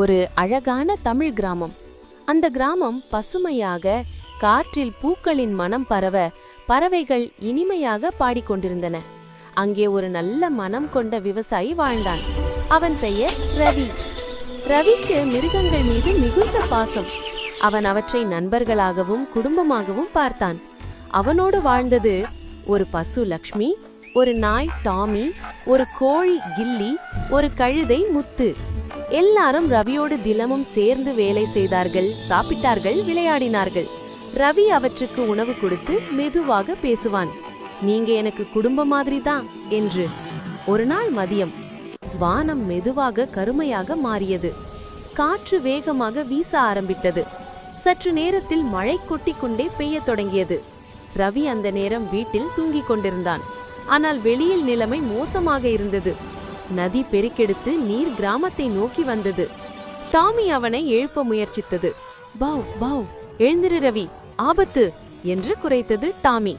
ஒரு அழகான தமிழ் கிராமம். அந்த கிராமம் பசுமையாக, காற்றில் பூக்களின் மனம் பரவ, பறவைகள் இனிமையாக பாடிக்கொண்டிருந்தன. அங்கே ஒரு நல்ல மனம் கொண்ட விவசாயி வாழ்ந்தான். அவன் பெயர் ரவி. ரவிக்கு மிருகங்கள் மீது மிகுந்த பாசம். அவன் அவற்றை நண்பர்களாகவும் குடும்பமாகவும் பார்த்தான். அவனோடு வாழ்ந்தது ஒரு பசு லக்ஷ்மி, ஒரு நாய் டாமி, ஒரு கோழி கில்லி, ஒரு கழுதை முத்து. எல்லாரும் ரவியோடு தினமும் சேர்ந்து வேலை செய்தார்கள், சாப்பிட்டார்கள், விளையாடினார்கள். ரவி அவற்றுக்கு உணவு கொடுத்து மெதுவாக பேசுவான். நீங்க எனக்கு குடும்ப மாதிரி தான் என்று. ஒரு நாள் மதியம் வானம் மெதுவாக கருமையாக மாறியது. காற்று வேகமாக வீச ஆரம்பித்தது. சற்று நேரத்தில் மழை கொட்டிக்கொண்டே பெய்யத் தொடங்கியது. ரவி அந்த நேரம் வீட்டில் தூங்கிக் கொண்டிருந்தான். ஆனால் வெளியில் நிலைமை மோசமாக இருந்தது. நதி பெருக்கெடுத்து நீர் கிராமத்தை நோக்கி வந்தது. டாமி அவனை எழுப்ப முயற்சித்தது. பவ் பவ், எழுந்திரு ரவி, ஆபத்து என்று குரைத்தது டாமி.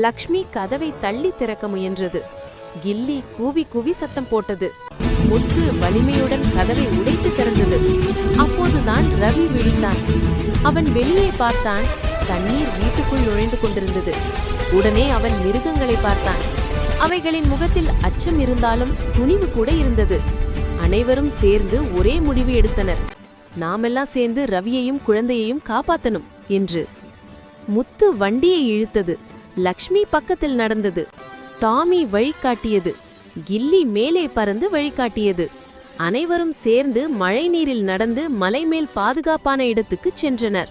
லக்ஷ்மி கதவை தள்ளி திறக்க முயன்றது. கில்லி கூவி கூவி சத்தம் போட்டது. முத்து வலிமையுடன் கதவை உடைத்து திறந்தது. அப்போதுதான் ரவி விழித்தான். அவன் வெளியே பார்த்தான். தண்ணீர் வீட்டுக்குள் நுழைந்து கொண்டிருந்தது. உடனே அவன் மிருகங்களை பார்த்தான். அவைகளின் முகத்தில் அச்சம் இருந்தாலும் துணிவு கூட இருந்தது. அனைவரும் சேர்ந்து ஒரே முடிவு எடுத்தனர். நாமெல்லாம் சேர்ந்து ரவியையும் குழந்தையையும் காப்பாத்தணும் என்று. முத்து வண்டியை இழுத்தது. லக்ஷ்மி பக்கத்தில் நடந்தது. டாமி வழிகாட்டியது. கில்லி மேலே பறந்து வழிகாட்டியது. அனைவரும் சேர்ந்து மழை நீரில் நடந்து மலை மேல் பாதுகாப்பான இடத்துக்கு சென்றனர்.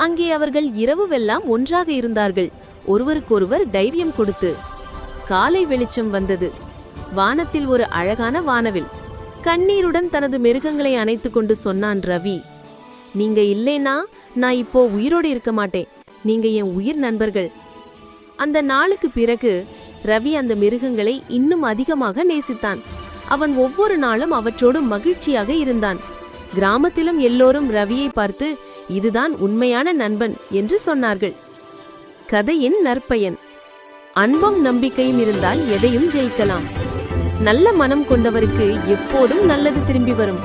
அங்கே அவர்கள் இரவுவெல்லாம் ஒன்றாக இருந்தார்கள், ஒருவருக்கொருவர் தைரியம் கொடுத்து. காலை வெளிச்சம் வந்தது. வானத்தில் ஒரு அழகான வானவில். கண்ணீருடன் தனது மிருகங்களை அணைத்து கொண்டு சொன்னான் ரவி, நீங்க இல்லைனா நான் இப்போ உயிரோடு இருக்க மாட்டேன். நீங்க என் உயிர் நண்பர்கள். அந்த நாளுக்கு பிறகு ரவி அந்த மிருகங்களை இன்னும் அதிகமாக நேசித்தான். அவன் ஒவ்வொரு நாளும் அவற்றோடு மகிழ்ச்சியாக இருந்தான். கிராமத்திலும் எல்லோரும் ரவியை பார்த்து இதுதான் உண்மையான நண்பன் என்று சொன்னார்கள். கதையின் நற்பயன்: அன்பும் நம்பிக்கையும் இருந்தால் எதையும் ஜெயிக்கலாம். நல்ல மனம் கொண்டவருக்கு எப்போதும் நல்லது திரும்பி வரும்.